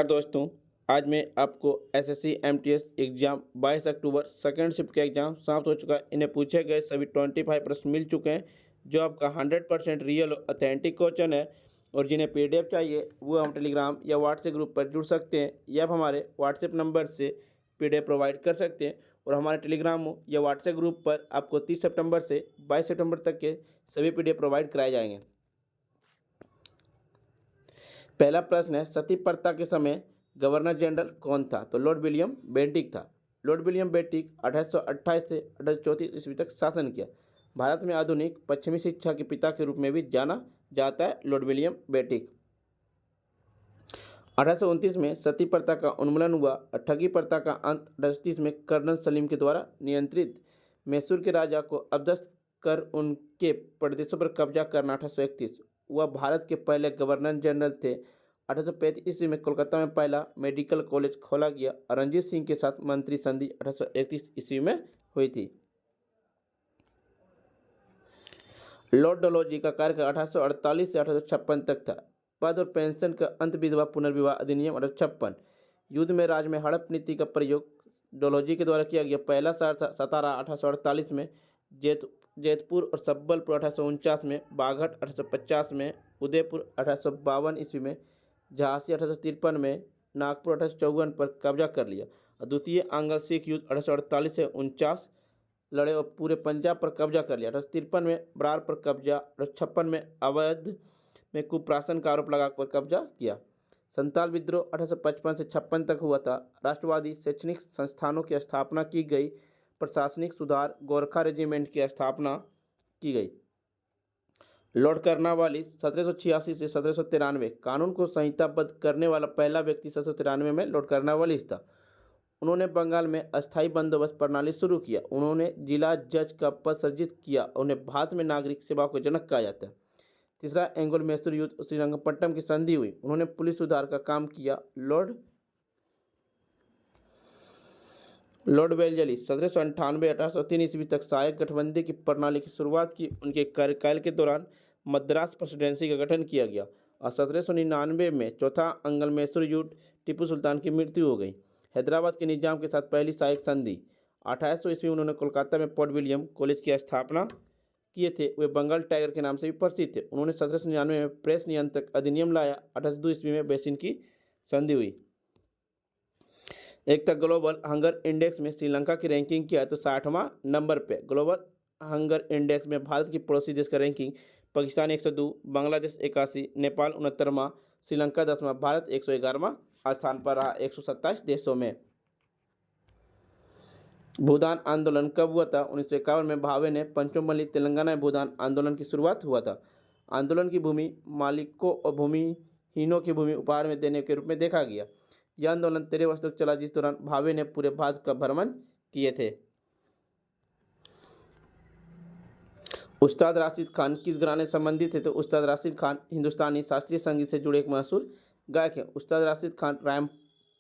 दोस्तों, आज मैं आपको SSC MTS exam 22 October second shift का एग्जाम समाप्त हो चुका है। इन्हें पूछे गए सभी 25 प्रश्न मिल चुके हैं, जो आपका 100% रियल ऑथेंटिक क्वेश्चन है। और जिन्हें पीडीएफ चाहिए वो हम टेलीग्राम या व्हाट्सएप ग्रुप पर जुड़ सकते हैं, या आप हमारे व्हाट्सएप नंबर से पीडीएफ प्रोवाइड कर सकते हैं। और हमारे टेलीग्राम या व्हाट्सएप ग्रुप पर आपको 30 सितंबर से 22 सितंबर तक के सभी पीडीएफ प्रोवाइड कराए जाएंगे। पहला प्रश्न है, सती प्रथा के समय गवर्नर जनरल कौन था? तो लॉर्ड विलियम बेंटिक था। लॉर्ड विलियम बेंटिक 1828 से 1834 ईस्वी तक शासन किया। भारत में आधुनिक पश्चिमी शिक्षा के पिता के रूप में भी जाना जाता है लॉर्ड विलियम बेंटिक। 1829 में सती प्रथा का उन्मूलन हुआ। ठगी प्रथा का अंत 1830 में कर्नल सलीम के द्वारा नियंत्रित मैसूर के राजा को अपदस्थ कर उनके प्रदेशों पर कब्जा करना 1831। वह भारत के पहले गवर्नर जनरल थे। 1835 ईस्वी में कोलकाता में पहला मेडिकल कॉलेज खोला गया। रणजीत सिंह के साथ मंत्री संधि 1831 ईस्वी में हुई थी। लॉर्ड डलहौजी का कार्यकाल 1848 से 1856 तक था। पद और पेंशन का अंत, विधवा पुनर्विवाह अधिनियम 1856। युद्ध में राज्य में हड़प नीति का प्रयोग डलहौजी के द्वारा किया गया। पहला शहर था सतारा 1848 में, जैतपुर और सबलपुर 1849 में, बाघट 1850 में, उदयपुर 1852 ईस्वी में, झांसी 1853 में, नागपुर 1854 पर कब्जा कर लिया। और द्वितीय आंग्ल सिख युद्ध 1848 से 49 लड़े और पूरे पंजाब पर कब्जा कर लिया। 1853 में बरार पर कब्जा, 1856 में अवध में कुप्राशन का आरोप लगाकर कब्जा किया। संताल विद्रोह 1855 से 56 तक हुआ था। राष्ट्रवादी शैक्षणिक संस्थानों की स्थापना की गई। प्रशासनिक सुधार, गोरखा रेजिमेंट की स्थापना की गई। लॉर्ड कर्नवालिस 1786 से 1793 कानून को संहिताबद्ध करने वाला पहला व्यक्ति 1793 में लॉर्ड कर्नवालिस था। उन्होंने बंगाल में अस्थायी बंदोबस्त प्रणाली शुरू किया। उन्होंने जिला जज का पद सृजित किया। उन्हें भारत में नागरिक सेवा के जनक कहा जाता है। तीसरा एंग्लो मैसूर युद्ध, श्रीरंगपट्टनम की संधि हुई। उन्होंने पुलिस सुधार का काम किया। लॉर्ड वेलजली 1798-1803 ईस्वी तक सहायक गठबंधन की प्रणाली की शुरुआत की। उनके कार्यकाल के दौरान मद्रास प्रेसिडेंसी का गठन किया गया। और 1799 में चौथा एंग्लो मैसूर युद्ध, टीपू सुल्तान की मृत्यु हो गई। हैदराबाद के निजाम के साथ पहली सहायक संधि 1800 ईस्वी में उन्होंने कोलकाता में पोर्ट विलियम कॉलेज की स्थापना किए थे। वे बंगाल टाइगर के नाम से भी प्रसिद्ध थे। उन्होंने 1799 में प्रेस नियंत्रक अधिनियम लाया। 1802 ईस्वी में बेसिन की संधि हुई। एक तक ग्लोबल हंगर इंडेक्स में श्रीलंका की रैंकिंग किया तो 60वां नंबर पे। ग्लोबल हंगर इंडेक्स में भारत की पड़ोसी देश का रैंकिंग, पाकिस्तान 102, बांग्लादेश 81, नेपाल 69वां, श्रीलंका 10वां, भारत 111वां स्थान पर रहा 127 देशों में। भूदान आंदोलन कब हुआ था? 1951 में भावे ने पंचमबली तेलंगाना में भूदान आंदोलन की शुरुआत हुआ था। आंदोलन की भूमि मालिकों और भूमिहीनों की भूमि उपहार में देने के रूप में देखा गया। यह आंदोलन 13 वर्ष तक चला, जिस दौरान भावे ने पूरे भारत का भ्रमण किए थे। उस्ताद राशिद खान किस घराने से संबंधित थे? तो उस्ताद राशिद खान हिंदुस्तानी शास्त्रीय संगीत से जुड़े एक मशहूर गायक हैं। उस्ताद राशिद खान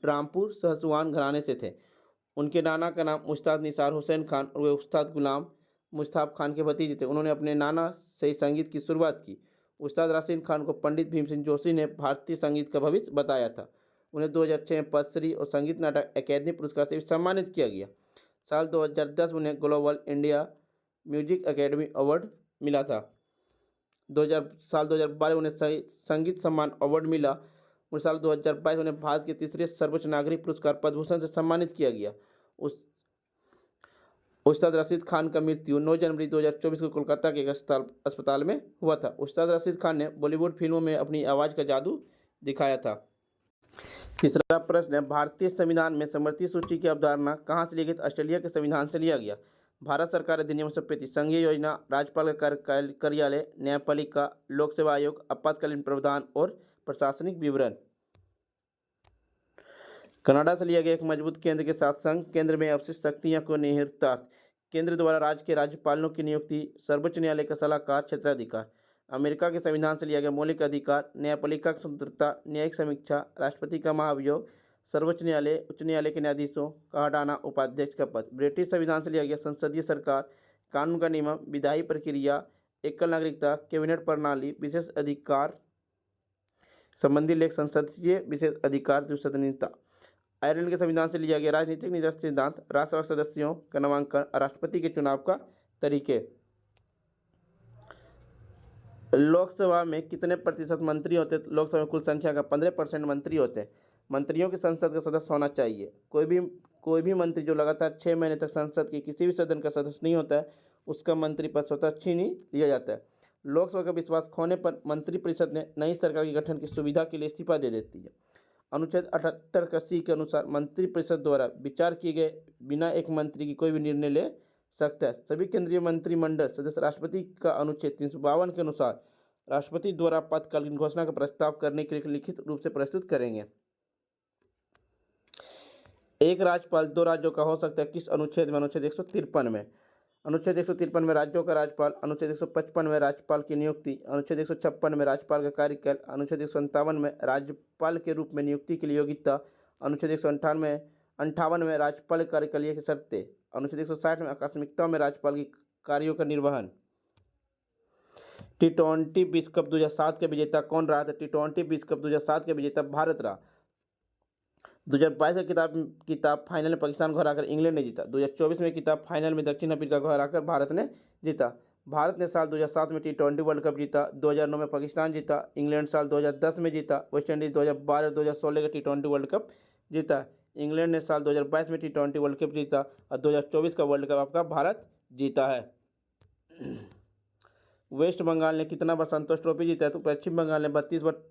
रामपुर सहसवान घराने से थे। उनके नाना का नाम उस्ताद निसार हुसैन खान और वे उस्ताद गुलाम मुश्ताफ खान के भतीजे थे। उन्होंने अपने नाना से ही संगीत की शुरुआत की। उस्ताद राशिद खान को पंडित भीमसेन जोशी ने भारतीय संगीत का भविष्य बताया था। उन्हें 2006 में पद्मश्री और संगीत नाटक अकेडमी पुरस्कार से भी सम्मानित किया गया। साल 2010 में उन्हें global India music academy award मिला था। साल 2012 उन्हें संगीत सम्मान अवार्ड मिला। और साल 2022 उन्हें भारत के तीसरे सर्वोच्च नागरिक पुरस्कार पद्म भूषण से सम्मानित किया गया। उस्ताद राशिद खान का मृत्यु 9 जनवरी 2024 को कोलकाता के एक अस्पताल में हुआ था। उस्ताद राशिद खान ने बॉलीवुड फिल्मों में अपनी आवाज़ का जादू दिखाया था। तीसरा प्रश्न है, भारतीय संविधान में समवर्ती सूची की अवधारणा कहाँ से ली गई? ऑस्ट्रेलिया के संविधान से लिया गया। भारत सरकार अधिनियम 1935, संघीय योजना, राज्यपाल का कार्यालय, न्यायपालिका, लोक सेवा आयोग, आपातकालीन प्रावधान और प्रशासनिक विवरण। कनाडा से लिया गया एक मजबूत केंद्र के साथ संघ केंद्र में अवशिष्ट शक्तियों को निहितार्थ। केंद्र द्वारा राज्य के राज्यपालों की नियुक्ति, सर्वोच्च न्यायालय का सलाहकार, क्षेत्राधिकार। अमेरिका के संविधान से लिया गया मौलिक अधिकार, न्यायपालिका की स्वतंत्रता, न्यायिक समीक्षा, राष्ट्रपति का महाभियोग, सर्वोच्च न्यायालय, उच्च न्यायालय के न्यायाधीशों का हटाना, उपाध्यक्ष का पद। ब्रिटिश संविधान से लिया गया संसदीय सरकार, कानून का नियमन, विधायी प्रक्रिया, एकल नागरिकता, कैबिनेट प्रणाली, विशेष अधिकार, संबंधी लेख संसदीय विशेष अधिकार द्विसदनीयता। आयरलैंड के संविधान से लिया गया राजनीतिक निष्कर्ष सिद्धांत। राष्ट्रसभा सदस्यों का नामांकन। राष्ट्रपति के चुनाव का तरीके। लोकसभा में कितने प्रतिशत मंत्री होते हैं? लोकसभा में कुल संख्या का 15% मंत्री होते हैं। मंत्रियों की संसद का सदस्य होना चाहिए। कोई भी मंत्री जो लगातार 6 महीने तक संसद के किसी भी सदन का सदस्य नहीं होता है, उसका मंत्री पद स्वतः छीन लिया जाता है। लोकसभा का विश्वास खोने पर मंत्रिपरिषद ने नई सरकार के गठन की सुविधा के लिए इस्तीफा दे देती है। अनुच्छेद 78 का सी के अनुसार मंत्रिपरिषद द्वारा विचार किए गए बिना एक मंत्री की कोई भी निर्णय ले सकता है। सभी केंद्रीय मंत्रिमंडल सदस्य राष्ट्रपति का अनुच्छेद 352 के अनुसार राष्ट्रपति द्वारा आपातकालीन घोषणा का प्रस्ताव करने के लिए लिखित रूप से प्रस्तुत करेंगे। एक राज्यपाल 2 राज्यों का हो सकता है। किस अनुच्छेद में? अनुच्छेद 153 में। अनुच्छेद 153 में राज्यों का राज्यपाल। अनुच्छेद 155 में राज्यपाल की नियुक्ति। अनुच्छेद 156 में राज्यपाल का कार्यकाल। अनुच्छेद 157 में राज्यपाल के रूप में नियुक्ति के लिए योग्यता। अनुच्छेद 158 में राज्यपाल कार्यकाल की शर्तें। अनुच्छेद 160 में आकस्मिकता में राज्यपाल की कार्यों का निर्वहन। T20 विश्व कप 2007 के विजेता कौन रहा था? T20 विश्व कप 2007 के विजेता भारत रहा। 2022 का किताब फाइनल में पाकिस्तान को हराकर इंग्लैंड ने जीता। 2024 में किताब फाइनल में दक्षिण अफ्रीका को हराकर भारत ने जीता। भारत ने साल 2007 में T20 वर्ल्ड कप जीता। 2009 में पाकिस्तान जीता। इंग्लैंड साल 2010 में जीता। वेस्ट इंडीज 2012 2016 का T20 वर्ल्ड कप जीता। इंग्लैंड ने साल 2022 में T20 वर्ल्ड कप जीता और 2024 का वर्ल्ड कप आपका भारत जीता है। वेस्ट बंगाल ने कितना बार संतोष ट्रॉफी जीता है? तो पश्चिम बंगाल ने 32 बार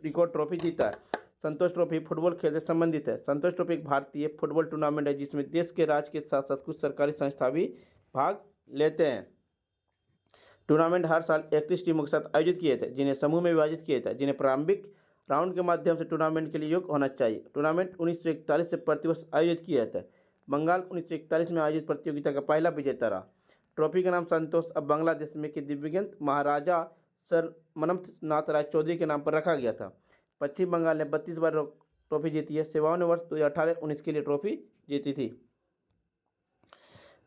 रिकॉर्ड ट्रॉफी जीता है। संतोष ट्रॉफी फुटबॉल खेल से संबंधित है। संतोष ट्रॉफी एक भारतीय फुटबॉल टूर्नामेंट है जिसमें देश के राज्य के साथ साथ कुछ सरकारी संस्था भी भाग लेते हैं। टूर्नामेंट हर साल 31 टीमों के साथ आयोजित किए थे, जिन्हें समूह में विभाजित किया था, जिन्हें प्रारंभिक राउंड के माध्यम से टूर्नामेंट के लिए योग्य होना चाहिए। टूर्नामेंट 1941 से प्रतिवर्ष आयोजित किया जाता है। बंगाल 1941 में आयोजित प्रतियोगिता का पहला विजेता रहा। ट्रॉफी का नाम संतोष अब बांग्लादेश में के दिव्यांग महाराजा सर मनमथ नाथ राय चौधरी के नाम पर रखा गया था। पश्चिम बंगाल ने 32 बार ट्रॉफी जीती है। 57 वर्ष 2018-19 के लिए ट्रॉफी जीती थी।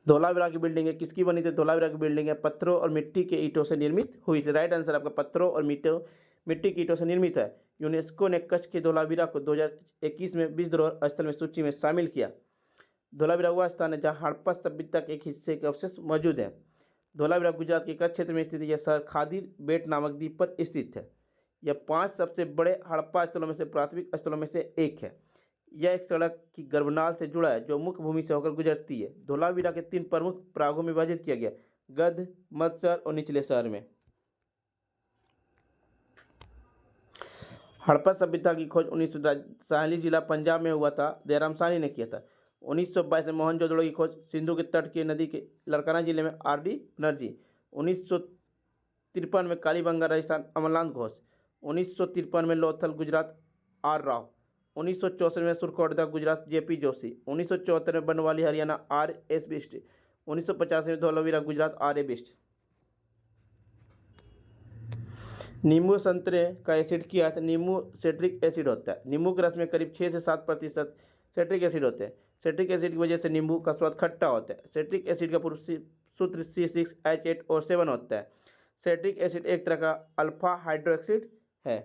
धोलावीरा की बिल्डिंग है, किसकी बनी थी? धोलावीरा की बिल्डिंग है पत्थरों और मिट्टी के ईंटों से निर्मित हुई थी। राइट आंसर आपका पत्थरों और मिट्टी की ईंटों से निर्मित है। यूनेस्को ने कच्छ के धोलावीरा को 2021 में विश्व धरोहर स्थल में सूची में शामिल किया। धोलावीरा वह स्थान है जहाँ हड़प्पा सभ्यता के एक हिस्से के अवशेष मौजूद हैं। धोलावीरा गुजरात के कच्छ क्षेत्र में स्थित यह शहर खादिर बेट नामक द्वीप पर स्थित है। यह 5 सबसे बड़े हड़प्पा स्थलों में से प्राथमिक स्थलों में से एक है। यह एक सड़क की गर्भनाल से जुड़ा है जो मुख्य भूमि से होकर गुजरती है। धोलावीरा के 3 प्रमुख प्रागों में विभाजित किया गया, गद्ध, मध्य शहर और निचले शहर में। हड़प्पा सभ्यता की खोज 1900 साहली जिला पंजाब में हुआ था, दयाराम साहनी ने किया था। 1922 में मोहनजोदड़ो की खोज सिंधु के तट के नदी के लड़काना जिले में RD बनर्जी। 1953 में कालीबंगा राजस्थान अमरनाथ घोष। 1953 में लोथल गुजरात R राव। 1964 में सुरकोटदा गुजरात JP जोशी। 1974 में बनवाली हरियाणा RS बिष्ट। 1950 में धोलावीरा गुजरात RA बिष्ट। नींबू संतरे का एसिड क्या है? नींबू सिट्रिक एसिड होता है। नींबू के रस में करीब 6 से 7% सिट्रिक एसिड होते हैं। सिट्रिक एसिड की वजह से नींबू का स्वाद खट्टा होता है। सिट्रिक एसिड का पूर्व सूत्र C6H8 और 7 होता है। सिट्रिक एसिड एक तरह का अल्फा हाइड्रोक्साइड है।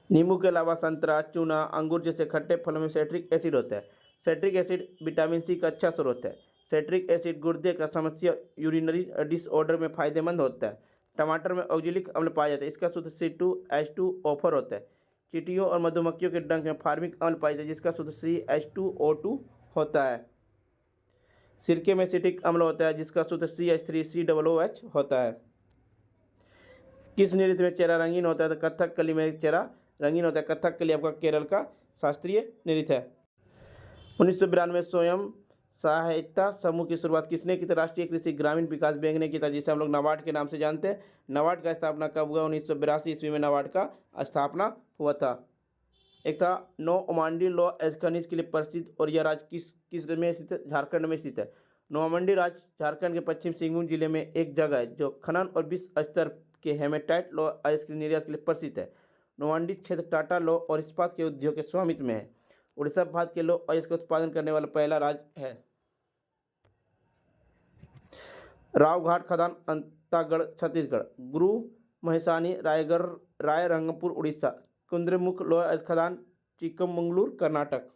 नींबू के अलावा संतरा, चूना, अंगूर जैसे खट्टे फलों में सिट्रिक एसिड होता है। सिट्रिक एसिड विटामिन C का अच्छा स्रोत है। सिट्रिक एसिड गुर्दे का समस्या यूरिनरी डिसऑर्डर में फायदेमंद होता है। टमाटर में ऑक्जेलिक अम्ल पाया जाता है, इसका सूत्र C2H2O4 होता है। चींटियों और मधुमक्खियों के डंक में फार्मिक अम्ल पाया जाता है, जिसका सूत्र CH2O2 होता है। सिरके में सिट्रिक अम्ल होता है, जिसका सूत्र CH3COOH होता है। किस नृत्य में चेहरा रंगीन होता है? तो कथकली में चेहरा रंगीन होता है। कथकली आपका केरल का शास्त्रीय नृत्य है। 1992 में स्वयं सहायता समूह की शुरुआत किसने की थी? राष्ट्रीय कृषि ग्रामीण विकास बैंक ने की था, जिसे हम लोग नाबार्ड के नाम से जानते हैं। नाबार्ड का स्थापना कब हुआ? 1982 ईस्वी में नाबार्ड का स्थापना हुआ था। एक था नौमंडी लॉ एज खनिज के लिए प्रसिद्ध, और यह राज्य किस में स्थित है? झारखंड में स्थित है। नौमंडी राज्य झारखंड के पश्चिम सिंहभूम जिले में एक जगह है जो खनन और विश्व स्तर के हेमेटाइट लॉ अयस्क के निर्यात के लिए प्रसिद्ध है। नौमंडी क्षेत्र टाटा लॉ और इस्पात के उद्योग के स्वामित्व में है। उड़ीसा भारत के लौह अयस्क का उत्पादन करने वाला पहला राज्य है। रावघाट खदान अंतागढ़ छत्तीसगढ़। गुरु महेशानी, रायगढ़, रायरंगपुर उड़ीसा, कुद्रेमुख लोहा खदान, चिक्कमंगलुरु कर्नाटक।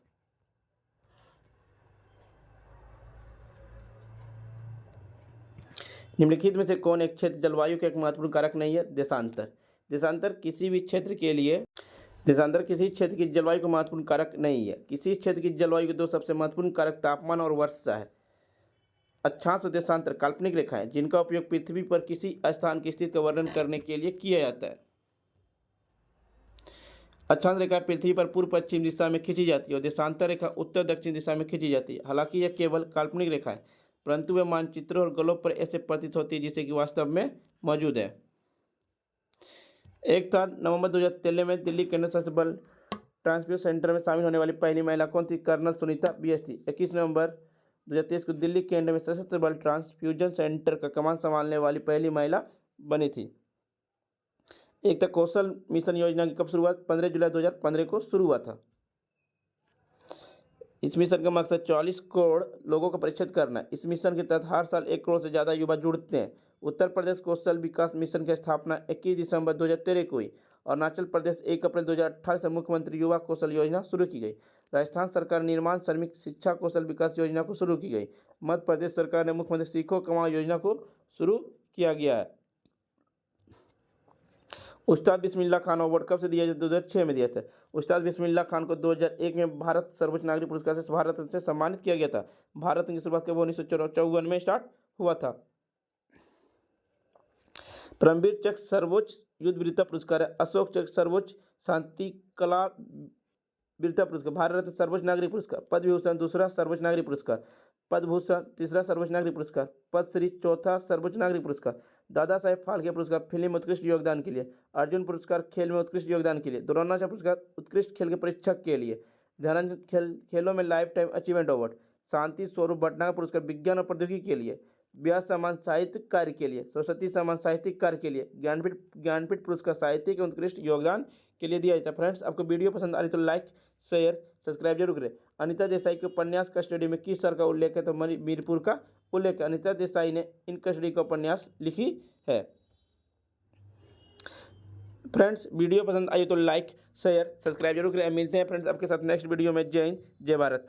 निम्नलिखित में से कौन एक क्षेत्र जलवायु का एक महत्वपूर्ण कारक नहीं है? देशांतर। देशांतर किसी क्षेत्र की जलवायु का महत्वपूर्ण कारक नहीं है। किसी क्षेत्र की जलवायु के दो सबसे महत्वपूर्ण कारक तापमान और वर्षा है। अक्षांश और देशांतर काल्पनिक रेखाएं जिनका उपयोग पृथ्वी पर किसी स्थान की स्थिति का वर्णन करने के लिए किया जाता है। अक्षांश रेखा पृथ्वी पर पूर्व पश्चिम दिशा में खींची जाती है और देशांतर रेखा उत्तर दक्षिण दिशा में खींची जाती है। हालांकि यह केवल काल्पनिक रेखा है, परंतु वे मानचित्रों और ग्लोब पर ऐसे प्रतीत होती है जिसे कि वास्तव में मौजूद है। 1 नवंबर 2013 में दिल्ली केंद्र सशस्त्र बल ट्रांसफ्यूजन सेंटर में शामिल होने वाली पहली महिला कौन थी? Colonel Sunita BST। 21 नवंबर 2023 को दिल्ली केंद्र में सशस्त्र बल ट्रांसफ्यूजन सेंटर का कमान संभालने वाली पहली महिला बनी थी। एकता कौशल मिशन योजना की कब शुरुआत? 15 जुलाई 2015 को शुरू हुआ था। इस मिशन का मकसद 44 करोड़ लोगों का परीक्षण करना है। इस मिशन के तहत हर साल 1 करोड़ से ज़्यादा युवा जुड़ते हैं। उत्तर प्रदेश कौशल विकास मिशन की स्थापना 21 दिसंबर 2013 को हुई और अरुणाचल प्रदेश 1 अप्रैल 2018 से मुख्यमंत्री युवा कौशल योजना शुरू की गई। राजस्थान सरकार निर्माण श्रमिक शिक्षा कौशल विकास योजना को शुरू की गई। मध्य प्रदेश सरकार ने मुख्यमंत्री सीखो कमाओ योजना को शुरू किया गया है। उस्ताद बिस्मिल्लाह खान अवार्ड कब से दिया जाता है? 2006 में दिया था। उस्ताद बिस्मिल्लाह खान को 2001 में भारत सर्वोच्च नागरिक पुरस्कार से भारत रत्न से सम्मानित किया गया था। भारत रत्न की शुरुआत कब 1954 में स्टार्ट हुआ था। परमवीर चक्र सर्वोच्च युद्ध वीरता पुरस्कार है। अशोक चक्र सर्वोच्च शांति कला वीरता पुरस्कार। भारत रत्न सर्वोच्च नागरिक पुरस्कार। पद्म विभूषण दूसरा सर्वोच्च नागरिक पुरस्कार। पद्म भूषण तीसरा सर्वोच्च नागरिक पुरस्कार। पद्मश्री चौथा सर्वोच्च नागरिक पुरस्कार। दादा साहेब फाल्के पुरस्कार फिल्म में उत्कृष्ट योगदान के लिए। अर्जुन पुरस्कार खेल में उत्कृष्ट योगदान के लिए। द्रोणाचार्य पुरस्कार उत्कृष्ट खेल के परीक्षक के लिए। ध्यानचंद खेलों में life time achievement award. Shanti Swarup Bhatnagar पुरस्कार विज्ञान और प्रौद्योगिकी के लिए। व्यास सम्मान साहित्यिक कार्य के लिए। सरस्वती सम्मान साहित्यिक कार्य के लिए। ज्ञानपीठ पुरस्कार साहित्य के उत्कृष्ट योगदान के लिए दिया जाता है। फ्रेंड्स, आपको वीडियो पसंद आ रही तो लाइक शेयर सब्सक्राइब जरूर करें। अनिता देसाई के उपन्यास कस्टडी में किस साल का उल्लेख है? तो मीरपुर का उल्लेख है। अनिता देसाई ने इन कस्टडी का उपन्यास लिखी है। फ्रेंड्स, वीडियो पसंद आई तो लाइक शेयर सब्सक्राइब जरूर करें। मिलते हैं फ्रेंड्स आपके साथ नेक्स्ट वीडियो में। जय हिंद, जय भारत।